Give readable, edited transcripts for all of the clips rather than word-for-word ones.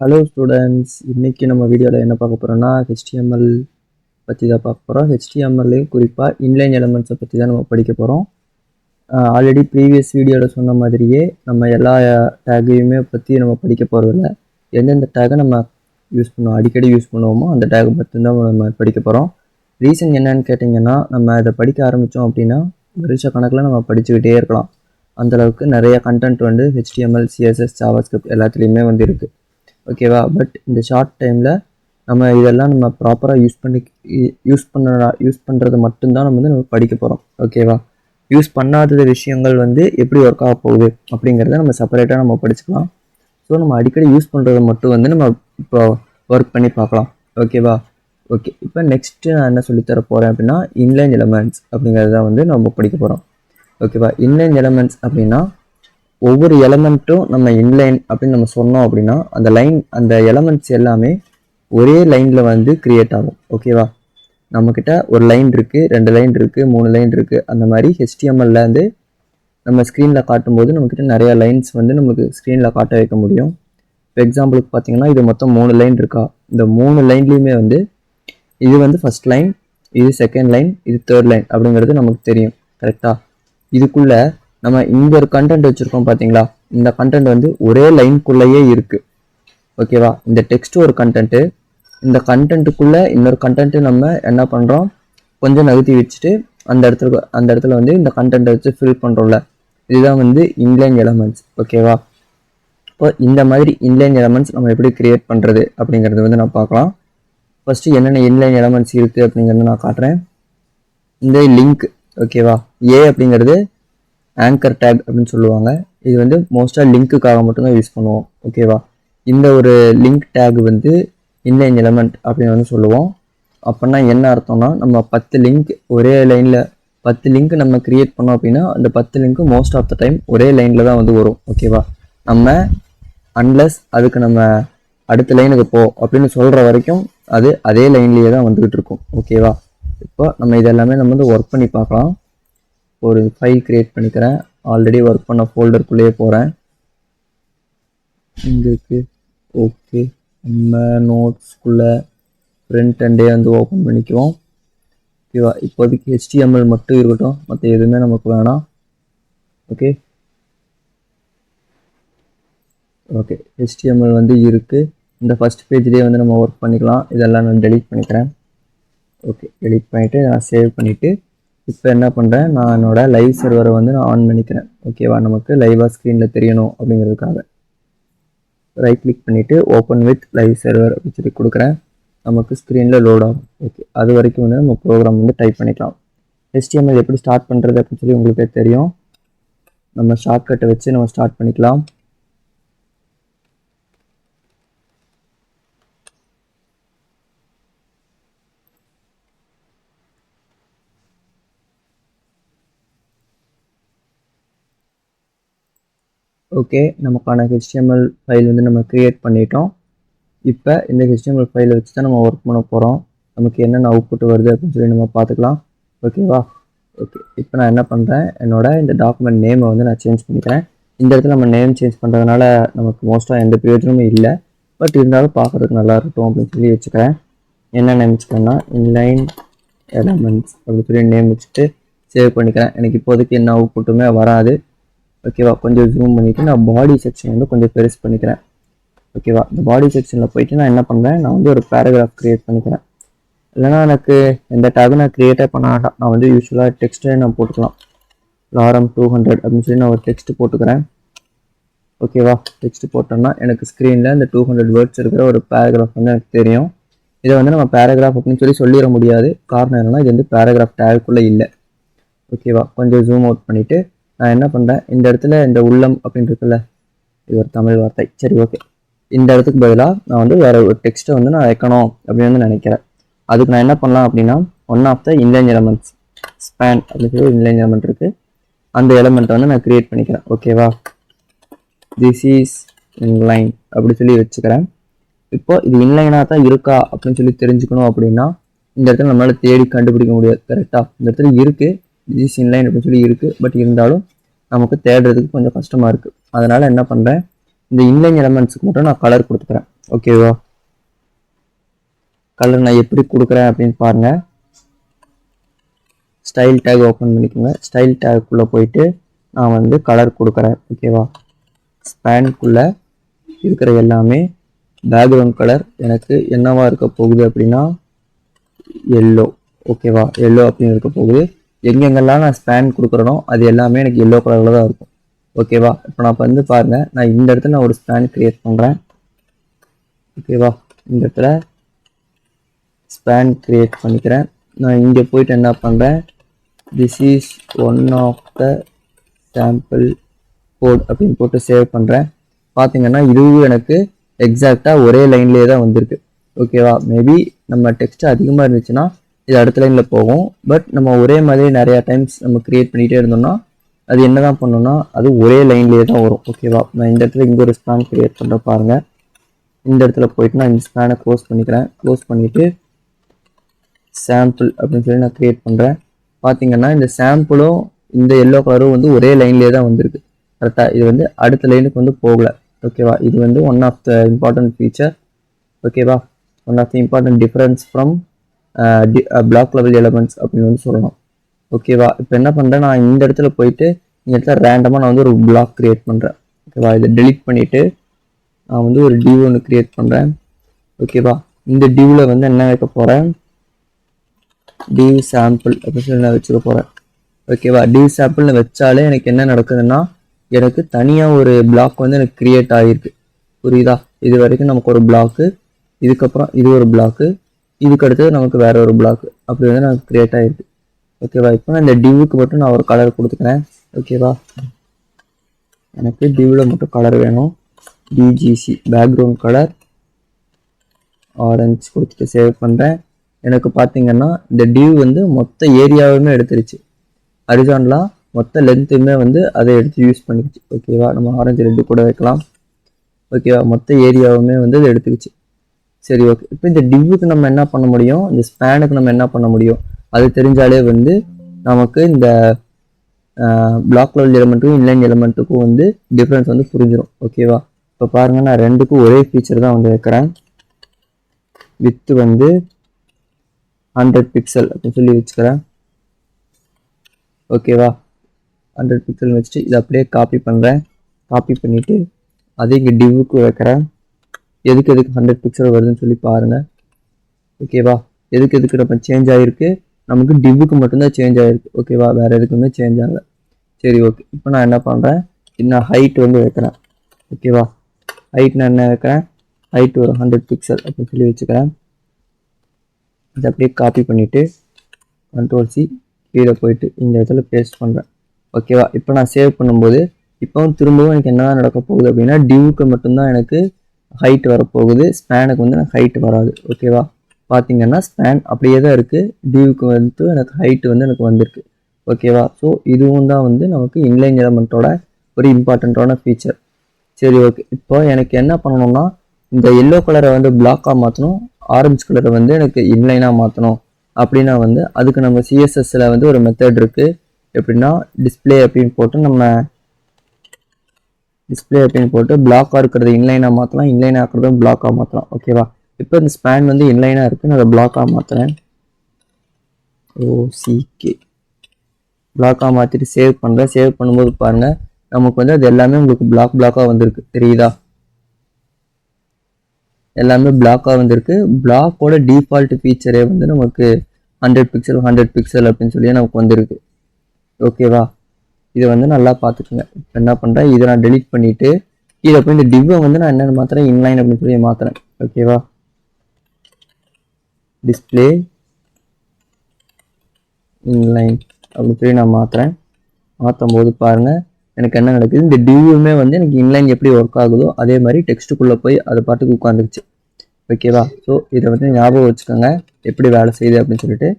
Hello students, இன்னைக்கு நம்ம வீடியோவில் என்ன பார்க்க போகிறோம்னா ஹெச்டிஎம்எல் பற்றி தான் பார்க்க போகிறோம். ஹெச்டிஎம்எல்லையும் குறிப்பாக இன்லைன் எலமெண்ட்ஸை பற்றி தான் நம்ம படிக்க போகிறோம். ஆல்ரெடி ப்ரீவியஸ் வீடியோவில் சொன்ன மாதிரியே நம்ம எல்லா டேகையுமே பற்றி நம்ம படிக்க போகிறதில்ல. எந்தெந்த டேகை நம்ம அடிக்கடி யூஸ் பண்ணுவோமோ அந்த டேகை மட்டும்தான் நம்ம படிக்க போகிறோம். ரீசன் என்னன்னு கேட்டிங்கன்னா, நம்ம இதை படிக்க ஆரம்பித்தோம் அப்படின்னா வருஷ கணக்கில் நம்ம படிச்சுக்கிட்டே இருக்கலாம். அந்தளவுக்கு நிறைய கண்டென்ட் வந்து ஹெச்டிஎம்எல், சிஎஸ்எஸ், ஜாவாஸ்கிரிப்ட் எல்லாத்துலேயுமே வந்து இருக்குது. ஓகேவா? பட் இந்த ஷார்ட் டைமில் நம்ம இதெல்லாம் நம்ம ப்ராப்பராக யூஸ் பண்ணுறது மட்டும்தான் நம்ம படிக்க போகிறோம். ஓகேவா? யூஸ் பண்ணாத விஷயங்கள் எப்படி ஒர்க் ஆக போகுது அப்படிங்கிறத நம்ம செப்பரேட்டாக நம்ம படிச்சுக்கலாம். ஸோ நம்ம அடிக்கடி யூஸ் பண்ணுறதை மட்டும் நம்ம இப்போ ஒர்க் பண்ணி பார்க்கலாம். ஓகேவா? ஓகே, இப்போ நெக்ஸ்ட்டு நான் என்ன சொல்லித்தர போகிறேன் அப்படின்னா இன்லைன் எலமெண்ட்ஸ் அப்படிங்கிறத நம்ம படிக்க போகிறோம். ஓகேவா? இன்லைன் எலமெண்ட்ஸ் அப்படின்னா ஒவ்வொரு எலமெண்ட்டும் நம்ம இன்லைன் அப்படின்னு நம்ம சொன்னோம் அப்படின்னா அந்த எலமெண்ட்ஸ் எல்லாமே ஒரே லைனில் கிரியேட் ஆகும். ஓகேவா? நம்மக்கிட்ட ஒரு லைன் இருக்குது, 2 லைன் இருக்குது, 3 லைன் இருக்குது. அந்த மாதிரி ஹெச்டிஎம்எல்ல நம்ம ஸ்க்ரீனில் காட்டும்போது நம்மக்கிட்ட நிறையா லைன்ஸ் நமக்கு ஸ்க்ரீனில் காட்ட வைக்க முடியும். இப்போ எக்ஸாம்பிளுக்கு பார்த்தீங்கன்னா இது மொத்தம் 3 லைன் இருக்கா. இந்த 3 லைன்லேயுமே இது ஃபர்ஸ்ட் லைன், இது செகண்ட் லைன், இது தேர்ட் லைன் அப்படிங்கிறது நமக்கு தெரியும். கரெக்டாக? இதுக்குள்ளே நம்ம இங்கே ஒரு கண்டென்ட் வச்சுருக்கோம் பார்த்தீங்களா? இந்த கண்டென்ட் ஒரே லைனுக்குள்ளேயே இருக்குது. ஓகேவா? இந்த டெக்ஸ்ட் ஒரு கண்டென்ட்டு, இந்த கண்டென்ட்டுக்குள்ளே இன்னொரு கண்டென்ட்டு நம்ம என்ன பண்ணுறோம், கொஞ்சம் நகர்த்தி வச்சுட்டு அந்த இடத்துல இந்த கண்டென்ட்டை வச்சு ஃபில் பண்ணுறோம்ல, இதுதான் இன்லைன் எலமெண்ட்ஸ். ஓகேவா? இப்போ இந்த மாதிரி இன்லைன் எலமெண்ட்ஸ் நம்ம எப்படி கிரியேட் பண்ணுறது அப்படிங்கிறது நான் பார்க்கலாம். ஃபஸ்ட்டு என்னென்ன இன்லைன் எலமெண்ட்ஸ் இருக்குது அப்படிங்கிறத நான் காட்டுறேன். இந்த லிங்க், ஓகேவா? ஏ அப்படிங்கிறது ஆங்கர் டேக் அப்படின்னு சொல்லுவாங்க. இது மோஸ்ட்டாக லிங்க்குக்காக மட்டும்தான் யூஸ் பண்ணுவோம். ஓகேவா? இந்த ஒரு லிங்க் டேக் இன்லைன் எலமெண்ட் அப்படின்னு சொல்லுவோம். அப்படின்னா என்ன அர்த்தம்னா, நம்ம 10 லிங்க் ஒரே லைனில் 10 லிங்க் நம்ம கிரியேட் பண்ணோம் அப்படின்னா அந்த 10 லிங்க்கு மோஸ்ட் ஆஃப் த டைம் ஒரே லைனில் தான் வரும். ஓகேவா? நம்ம அன்லஸ் அதுக்கு நம்ம அடுத்த லைனுக்கு போ அப்படின்னு சொல்கிற வரைக்கும் அது அதே லைன்லேயே தான் வந்துக்கிட்டு இருக்கும். ஓகேவா? இப்போ நம்ம இதெல்லாமே நம்ம ஒர்க் பண்ணி பார்க்கலாம். ஒரு ஃபைல் கிரியேட் பண்ணிக்கிறேன். ஆல்ரெடி ஒர்க் பண்ண ஃபோல்டருக்குள்ளேயே போகிறேன். இங்கே இருக்குது. ஓகே, நம்ம நோட்ஸ்குள்ளே ஃப்ரண்ட் அண்டே ஓப்பன் பண்ணிக்குவோம். ஓகேவா? இப்போதைக்கு ஹெச்டிஎம்எல் மட்டும் இருக்கட்டும், மற்ற எதுவுமே நமக்கு வேணாம். ஓகே ஓகே ஹெச்டிஎம்எல் இருக்குது. இந்த ஃபஸ்ட் பேஜ்லேயே நம்ம ஒர்க் பண்ணிக்கலாம். இதெல்லாம் நான் டெலீட் பண்ணிக்கிறேன். ஓகே, டெலீட் பண்ணிவிட்டு நான் சேவ் பண்ணிவிட்டு இப்போ என்ன பண்ணுறேன், நான் என்னோடய லைவ் சர்வரை நான் ஆன் பண்ணிக்கிறேன். ஓகேவா? நமக்கு லைவாக ஸ்க்ரீனில் தெரியணும் அப்படிங்கிறதுக்காக ரைட் கிளிக் பண்ணிவிட்டு ஓப்பன் வித் லைவ் சர்வர் அப்படின்னு சொல்லி கொடுக்குறேன். நமக்கு ஸ்க்ரீனில் லோட் ஆகும். ஓகே, அது வரைக்கும் நம்ம ப்ரோக்ராம் டைப் பண்ணிக்கலாம். HTML எப்படி ஸ்டார்ட் பண்ணுறது அப்படின்னு சொல்லி உங்களுக்கே தெரியும். நம்ம ஷார்ட்கட்டை வச்சு நம்ம ஸ்டார்ட் பண்ணிக்கலாம். ஓகே, நமக்கான HTML ஃபைல் நம்ம க்ரியேட் பண்ணிட்டோம். இப்போ இந்த HTML ஃபைலை வச்சு தான் நம்ம ஒர்க் பண்ண போகிறோம். நமக்கு என்னென்ன அவுட்புட் வருது அப்படின்னு சொல்லி நம்ம பார்த்துக்கலாம். ஓகேவா? ஓகே, இப்போ நான் என்ன பண்ணுறேன், இந்த டாக்குமெண்ட் நேமை நான் சேஞ்ச் பண்ணிக்கிறேன். இந்த இடத்துல நம்ம நேம் சேஞ்ச் பண்ணுறதுனால நமக்கு மோஸ்ட்டாக எந்த பிரயோஜனமும் இல்லை. பட் இருந்தாலும் பார்க்குறதுக்கு நல்லா இருக்கட்டும் அப்படின்னு சொல்லி வச்சுக்கிறேன். என்ன நேம் வச்சுக்கிறேன்னா இன்லைன் எலமெண்ட்ஸ் அப்படின்னு சொல்லி நேம் வச்சுட்டு சேவ் பண்ணிக்கிறேன். எனக்கு இப்போதைக்கு என்ன அவுட்புட்டுமே வராது. ஓகேவா? கொஞ்சம் ஜூம் பண்ணிவிட்டு நான் பாடி செக்ஷன் கொஞ்சம் பெருசு பண்ணிக்கிறேன். ஓகேவா? இந்த பாடி செக்ஷனில் போயிட்டு நான் என்ன பண்ணுறேன், நான் ஒரு பேராகிராஃப் க்ரியேட் பண்ணிக்கிறேன். இல்லைனா எனக்கு எந்த டேகும் நான் க்ரியேட்டே பண்ண வேண்டாம். நான் யூஸ்வலாக டெக்ஸ்ட்டே நான் போட்டுக்கலாம். லாரம் 200 அப்படின்னு சொல்லி நான் ஒரு டெக்ஸ்ட் போட்டுக்கிறேன். ஓகேவா? டெக்ஸ்ட் போட்டோம்னா எனக்கு ஸ்க்ரீனில் இந்த 200 வேர்ட்ஸ் இருக்கிற ஒரு பேராகிராஃப் எனக்கு தெரியும். இதை நம்ம பேராகிராஃப் அப்படின்னு சொல்லிட முடியாது. காரணம் என்னென்னா இது பேராகிராஃப் டேகுக்குள்ளே இல்லை. ஓகேவா? கொஞ்சம் ஜூம் அவுட் பண்ணிவிட்டு நான் என்ன பண்ணுறேன், இந்த இடத்துல இந்த உள்ளம் அப்படின்னு இருக்குல்ல, இது ஒரு தமிழ் வார்த்தை. சரி, ஓகே, இந்த இடத்துக்கு பதிலாக நான் வேறு ஒரு டெக்ஸ்ட்டை நான் வைக்கணும் அப்படின்னு நினைக்கிறேன். அதுக்கு நான் என்ன பண்ணலாம் அப்படின்னா, one of the inline elements span அப்படின்னு சொல்லி ஒரு இன்லைன் எலமெண்ட் இருக்குது. அந்த எலமெண்ட்டை நான் க்ரியேட் பண்ணிக்கிறேன். ஓகேவா? திஸ் இஸ் இன்லைன் அப்படி சொல்லி வச்சுக்கிறேன். இப்போ இது இன்லைனாக தான் இருக்கா அப்படின்னு சொல்லி தெரிஞ்சுக்கணும் அப்படின்னா இந்த இடத்துல நம்மளால் தேடி கண்டுபிடிக்க முடியாது. கரெக்டாக? இந்த இடத்துல இருக்குது, திஸ் இன்லைன் அப்படின்னு சொல்லி இருக்குது. பட் இருந்தாலும் நமக்கு தேடுறதுக்கு கொஞ்சம் கஷ்டமாக இருக்குது. அதனால் என்ன பண்ணுறேன், இந்த இன்லைன் எலமெண்ட்ஸுக்கு மட்டும் நான் கலர் கொடுத்துக்கிறேன். ஓகேவா, கலர் நான் எப்படி கொடுக்குறேன் அப்படின்னு பாருங்க. ஸ்டைல் டேக் ஓப்பன் பண்ணிக்கோங்க. ஸ்டைல் டேக்குள்ளே போயிட்டு நான் வந்து கலர் கொடுக்குறேன். ஓகேவா, ஸ்பேனுக்குள்ளே இருக்கிற எல்லாமே பேக்ரவுண்ட் கலர் எனக்கு என்னவா இருக்க போகுது அப்படின்னா எல்லோ. ஓகேவா, எல்லோ அப்படின்னு இருக்க போகுது. எங்கெங்கெல்லாம் நான் ஸ்பேன் கொடுக்குறேனோ அது எல்லாமே எனக்கு எல்லோ கலரில் தான் இருக்கும். ஓகேவா, இப்போ நான் வந்து பாருங்கள், நான் இந்த இடத்துல நான் ஒரு ஸ்பேன் க்ரியேட் பண்ணுறேன். ஓகேவா, இந்த இடத்துல ஸ்பேன் க்ரியேட் பண்ணிக்கிறேன். நான் இங்கே போயிட்டு என்ன பண்ணுறேன், this is one of the sample code அப்படின்னு போட்டு சேவ் பண்ணுறேன். பார்த்தீங்கன்னா இதுவும் எனக்கு எக்ஸாக்டாக ஒரே லைன்லேயே தான் வந்திருக்கு. ஓகேவா, மேபி நம்ம டெக்ஸ்ட் அதிகமாக இருந்துச்சுன்னா இது அடுத்த லைனில் போகும். பட் நம்ம ஒரே மாதிரி நிறையா டைம்ஸ் நம்ம க்ரியேட் பண்ணிகிட்டே இருந்தோம்னா அது என்ன தான் பண்ணணும்னா அது ஒரே லைன்லேயே தான் வரும். ஓகேவா, நான் இந்த இடத்துல இங்கே ஒரு ஸ்பேன் க்ரியேட் பண்ணுற பாருங்கள். இந்த இடத்துல போயிட்டு நான் இந்த ஸ்பேனை க்ளோஸ் பண்ணிக்கிறேன். க்ளோஸ் பண்ணிவிட்டு சாம்பிள் அப்படின்னு சொல்லி நான் க்ரியேட் பண்ணுறேன். பார்த்தீங்கன்னா இந்த சாம்பிளும் இந்த எல்லோ கலரும் வந்து ஒரே லைன்லேயே தான் வந்திருக்கு. கரெக்டாக இது வந்து அடுத்த லைனுக்கு வந்து போகலை. ஓகேவா, இது வந்து one of the important feature. ஓகேவா, one of the important difference from block level elements அப்படின்னு வந்து சொல்லணும். ஓகேவா, இப்போ என்ன பண்ணுறேன், நான் இந்த இடத்துல போயிட்டு இந்த இடத்துல ரேண்டமாக நான் வந்து ஒரு பிளாக் க்ரியேட் பண்ணுறேன். ஓகேவா, இதை டெலிட் பண்ணிவிட்டு நான் வந்து ஒரு டிவ் ஒன்று க்ரியேட் பண்ணுறேன். ஓகேவா, இந்த டிவ்வில் வந்து என்ன வைக்க போகிறேன், டிவ் சாம்பிள் அப்படின்னு சொல்லி நான் வச்சுக்க போகிறேன். ஓகேவா, டிவ் சாம்பிள்னு வச்சாலே எனக்கு என்ன நடக்குதுன்னா எனக்கு தனியாக ஒரு பிளாக் வந்து எனக்கு க்ரியேட் ஆகிருக்கு. புரியுதா, இது வரைக்கும் நமக்கு ஒரு பிளாக்கு, இதுக்கப்புறம் இது ஒரு பிளாக்கு, இதுக்கு அடுத்தது நமக்கு வேற ஒரு பிளாக் அப்படி வந்து நமக்கு க்ரியேட் ஆகிருக்கு. ஓகேவா, இப்போ நான் இந்த டிவ்வுக்கு மட்டும் நான் ஒரு கலர் கொடுத்துக்கிறேன். ஓகேவா, எனக்கு டிவ்வில் மட்டும் கலர் வேணும். பிஜிசி பேக்ரவுண்ட் கலர் ஆரஞ்சு கொடுத்துட்டு சேவ் பண்ணுறேன். எனக்கு பார்த்தீங்கன்னா இந்த டிவ் வந்து மொத்த ஏரியாவுமே எடுத்துருச்சு. ஹரிசாண்டலாக மொத்த லென்த்துமே வந்து அதை எடுத்து யூஸ் பண்ணிடுச்சு. ஓகேவா, நம்ம ஆரஞ்சு ரெட்டு கூட வைக்கலாம். ஓகேவா, மொத்த ஏரியாவுமே வந்து அதை எடுத்துக்கிச்சு. சரி, ஓகே. இப்போ இந்த டிவ்வுக்கு நம்ம என்ன பண்ண முடியும், இந்த ஸ்பேனுக்கு நம்ம என்ன பண்ண முடியும் அது தெரிஞ்சாலே வந்து நமக்கு இந்த பிளாக் லெவல் எலிமெண்ட்டுக்கும் இன்லைன் எலிமெண்ட்டுக்கும் வந்து டிஃப்ரென்ஸ் வந்து புரிஞ்சிடும். ஓகேவா, இப்போ பாருங்கள், நான் ரெண்டுக்கும் ஒரே ஃபீச்சர் தான் வந்து வைக்கிறேன். வித்து வந்து 100 பிக்சல் அப்படின்னு சொல்லி வச்சுக்கிறேன். ஓகேவா, 100 பிக்சல் வச்சுட்டு இதை அப்படியே காப்பி பண்ணுறேன். காப்பி பண்ணிவிட்டு அதே இங்கே டிவ்வுக்கு வைக்கிறேன். எதுக்கு 100 பிக்சல் வருதுன்னு சொல்லி பாருங்கள். ஓகேவா, எதுக்கு நம்ம சேஞ்ச் ஆகிருக்கு, நமக்கு டிவ்வுக்கு மட்டும்தான் சேஞ்ச் ஆகிருக்கு. ஓகேவா, வேறு எதுக்குமே சேஞ்ச் ஆகலை. சரி, ஓகே. இப்போ நான் என்ன பண்ணுறேன், இன்னும் ஹைட் வந்து வைக்கிறேன். ஓகேவா, ஹைட் நான் என்ன வைக்கிறேன், ஹைட் ஒரு 100 பிக்சல் அப்படின்னு சொல்லி வச்சுக்கிறேன். இதை அப்படியே காப்பி பண்ணிவிட்டு Ctrl+C கீழே போயிட்டு இந்த இடத்துல பேஸ்ட் பண்ணுறேன். ஓகேவா, இப்போ நான் சேவ் பண்ணும்போது இப்போவும் திரும்பவும் எனக்கு என்ன நடக்க போகுது அப்படின்னா டிவ்வுக்கு மட்டும்தான் எனக்கு ஹைட் வரப்போகுது, ஸ்பேனுக்கு வந்து எனக்கு ஹைட் வராது. ஓகேவா, பார்த்தீங்கன்னா ஸ்பேன் அப்படியே தான் இருக்குது, டிவ்வுக்கு வந்து எனக்கு ஹைட் வந்து எனக்கு வந்திருக்கு. ஓகேவா, ஸோ இதுவும் தான் வந்து நமக்கு இன்லைன் எலமெண்ட்டோட ஒரு இம்பார்ட்டண்ட்டான ஃபீச்சர். சரி, ஓகே. இப்போ எனக்கு என்ன பண்ணணும்னா இந்த எல்லோ கலரை வந்து பிளாக்காக மாற்றணும், ஆரஞ்சு கலரை வந்து எனக்கு இன்லைனாக மாற்றணும். அப்படின்னா வந்து அதுக்கு நம்ம சிஎஸ்எஸ்ல வந்து ஒரு மெத்தட் இருக்குது. எப்படின்னா டிஸ்பிளே அப்படின்னு போட்டு பிளாக்காக இருக்கிறது இன்லைனாக மாற்றலாம், இன்லைனாக இருக்கிறதும் பிளாக்காக மாற்றலாம். ஓகேவா, இப்போ இந்த ஸ்பேன் வந்து இன்லைனாக இருக்குது, நான் அதை பிளாக்காக மாற்றுறேன். ஓசிகே பிளாக்காக மாற்றிட்டு சேவ் பண்ணுறேன். சேவ் பண்ணும்போது பாருங்கள் நமக்கு வந்து அது எல்லாமே உங்களுக்கு பிளாக்காக வந்திருக்கு. தெரியுதா, எல்லாமே பிளாக்காக வந்திருக்கு. பிளாக்கோட டிஃபால்ட் ஃபீச்சரே வந்து நமக்கு 100 பிக்சல் அப்படின்னு சொல்லி நமக்கு வந்திருக்கு. ஓகேவா, இதை வந்து நல்லா பார்த்துக்குங்க. இப்போ என்ன பண்ணுறேன், இதை நான் டெலிட் பண்ணிவிட்டு கீழே போய் இந்த டிவ்வை வந்து நான் என்னென்னு மாற்றுறேன், இன்லைன் அப்படின்னு சொல்லி மாற்றுறேன். ஓகேவா, டிஸ்பிளே இன்லைன் அப்படின்னு சொல்லி நான் மாற்றுறேன். மாற்றும் போது பாருங்கள் எனக்கு என்ன நடக்குது, இந்த டிவ்வுமே வந்து எனக்கு இன்லைன் எப்படி ஒர்க் ஆகுதோ அதே மாதிரி டெக்ஸ்ட்டுக்குள்ளே போய் அதை பாட்டுக்கு உட்காந்துருச்சு. ஓகேவா, ஸோ இதை வந்து ஞாபகம் வச்சுக்கோங்க எப்படி வேலை செய்யுது அப்படின்னு சொல்லிட்டு.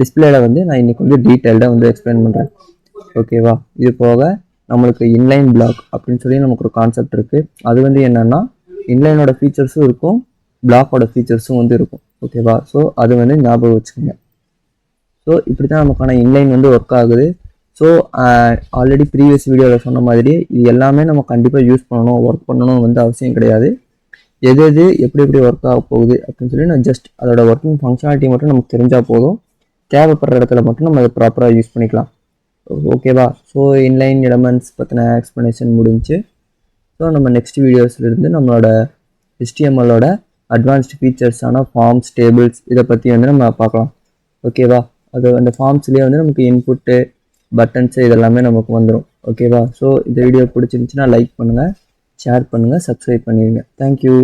டிஸ்பிளேல வந்து நான் இன்னைக்கு வந்து டீட்டெயில்டாக வந்து எக்ஸ்பிளைன் பண்ணுறேன். ஓகேவா, இது போக நம்மளுக்கு இன்லைன் பிளாக் அப்படின்னு சொல்லி நமக்கு ஒரு கான்செப்ட் இருக்குது. அது வந்து என்னென்னா இன்லைனோட ஃபீச்சர்ஸும் இருக்கும், பிளாக்கோட ஃபீச்சர்ஸும் வந்து இருக்கும். ஓகேவா, ஸோ அது வந்து ஞாபகம் வச்சுக்கோங்க. ஸோ இப்படி தான் நமக்கான இன்லைன் வந்து ஒர்க் ஆகுது. ஸோ ஆல்ரெடி ப்ரீவியஸ் வீடியோவில் சொன்ன மாதிரி இது எல்லாமே நம்ம கண்டிப்பாக யூஸ் பண்ணணும், ஒர்க் பண்ணணும் வந்து அவசியம் கிடையாது. எது எது எப்படி எப்படி ஒர்க் ஆக போகுது அப்படின்னு சொல்லி நான் ஜஸ்ட் அதோட ஒர்க்கிங் ஃபங்க்ஷனாலிட்டி மட்டும் நமக்கு தெரிஞ்சால் போதும். தேவைப்படுற இடத்துல மட்டும் நம்ம அதை ப்ராப்பராக யூஸ் பண்ணிக்கலாம். ஓகேவா? ஸோ இன்லைன் எலமெண்ட்ஸ் பற்றின எக்ஸ்ப்ளனேஷன் முடிஞ்சு. ஸோ நம்ம நெக்ஸ்ட் வீடியோஸ்லேருந்து நம்மளோட HTML-ஓட அட்வான்ஸ்டு ஃபீச்சர்ஸான ஃபார்ம்ஸ், டேபிள்ஸ் இதை பற்றி வந்து நம்ம பார்க்கலாம். ஓகேவா? அது அந்த ஃபார்ம்ஸ்லேயே வந்து நமக்கு இன்புட்டு, பட்டன்ஸு இதெல்லாமே நமக்கு வந்துடும். ஓகேவா? ஸோ இந்த வீடியோ பிடிச்சிருந்துச்சுன்னா லைக் பண்ணுங்கள், ஷேர் பண்ணுங்கள், சப்ஸ்கிரைப் பண்ணிடுங்க. தேங்க்யூ.